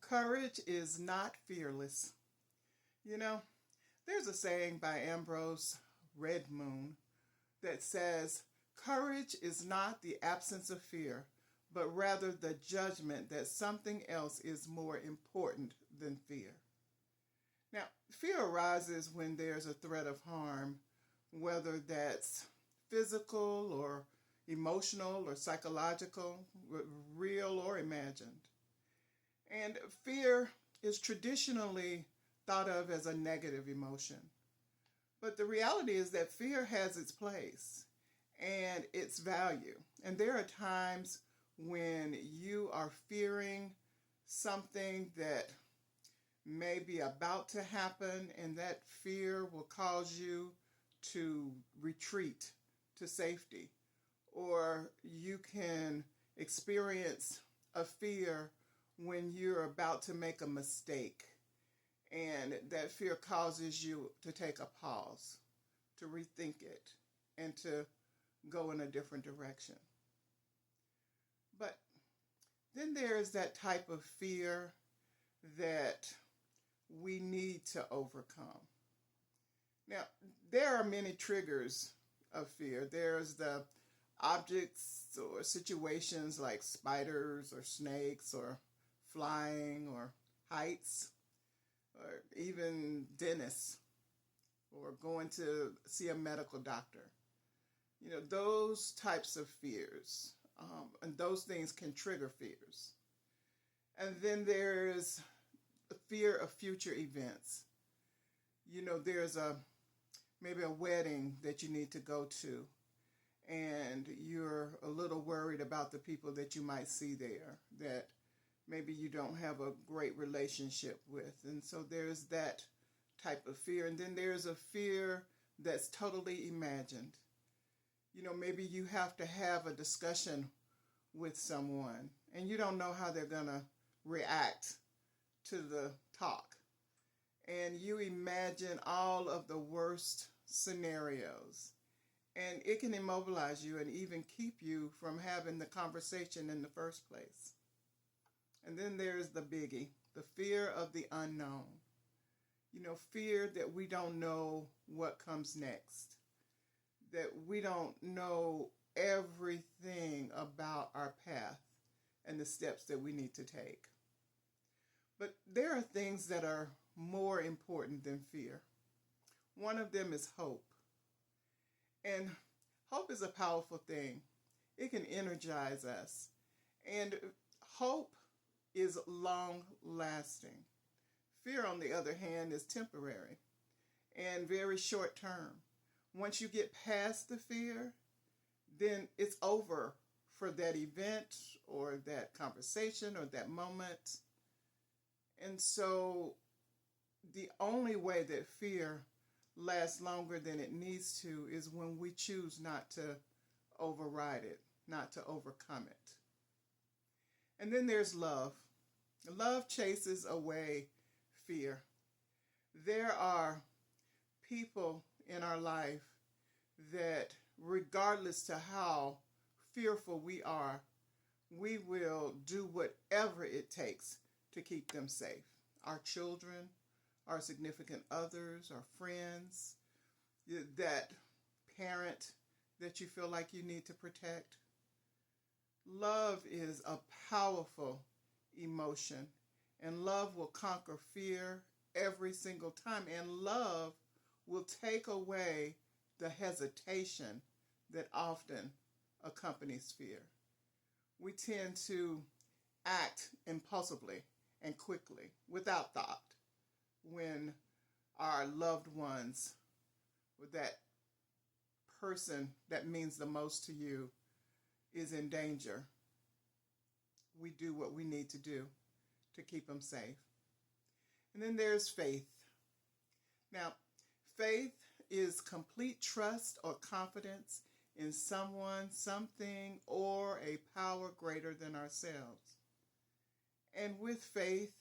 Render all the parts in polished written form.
Courage is not fearless. You know, there's a saying by Ambrose Redmoon that says, courage is not the absence of fear, but rather the judgment that something else is more important than fear. Now, fear arises when there's a threat of harm, whether that's physical or emotional or psychological, real or imagined. And fear is traditionally thought of as a negative emotion. But the reality is that fear has its place and its value. And there are times when you are fearing something that may be about to happen, and that fear will cause you to retreat to safety. Or you can experience a fear when you're about to make a mistake, and that fear causes you to take a pause, to rethink it, and to go in a different direction. But then there's that type of fear that we need to overcome. Now, there are many triggers of fear. There's the objects or situations like spiders or snakes or flying or heights or even dentists or going to see a medical doctor. Those types of fears, and those things can trigger fears. And then there's the fear of future events. There's maybe a wedding that you need to go to, and you're a little worried about the people that you might see there that maybe you don't have a great relationship with. And so there's that type of fear. And then there's a fear that's totally imagined. Maybe you have to have a discussion with someone and you don't know how they're going to react to the talk. And you imagine all of the worst scenarios. And it can immobilize you and even keep you from having the conversation in the first place. And then there's the biggie, the fear of the unknown. Fear that we don't know what comes next, that we don't know everything about our path and the steps that we need to take. But there are things that are more important than fear. One of them is hope. And hope is a powerful thing. It can energize us. And hope is long lasting. Fear, on the other hand, is temporary and very short term. Once you get past the fear, then it's over for that event or that conversation or that moment. And so the only way that fear lasts longer than it needs to is when we choose not to override it, not to overcome it. And then there's love. Love chases away fear. There are people in our life that, regardless to how fearful we are, we will do whatever it takes to keep them safe. Our children, our significant others, our friends, that parent that you feel like you need to protect. Love is a powerful emotion, and love will conquer fear every single time, and love will take away the hesitation that often accompanies fear. We tend to act impulsively and quickly without thought when our loved ones, or that person that means the most to you, is in danger. We do what we need to do to keep them safe. And then there's faith. Now, faith is complete trust or confidence in someone, something, or a power greater than ourselves. And with faith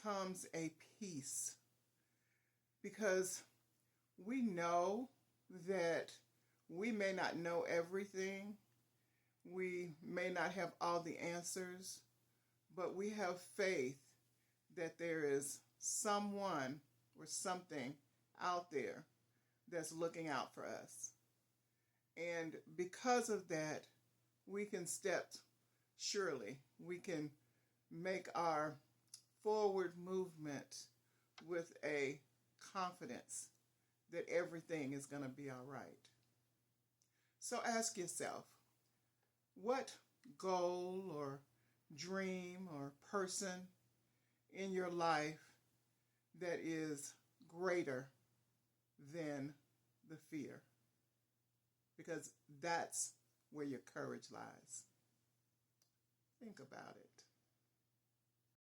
comes a peace, because we know that we may not know everything, we may not have all the answers, but we have faith that there is someone or something out there that's looking out for us. And because of that, we can step surely. We can make our forward movement with a confidence that everything is going to be all right. So ask yourself, what goal or dream or person in your life that is greater than the fear? Because that's where your courage lies. Think about it.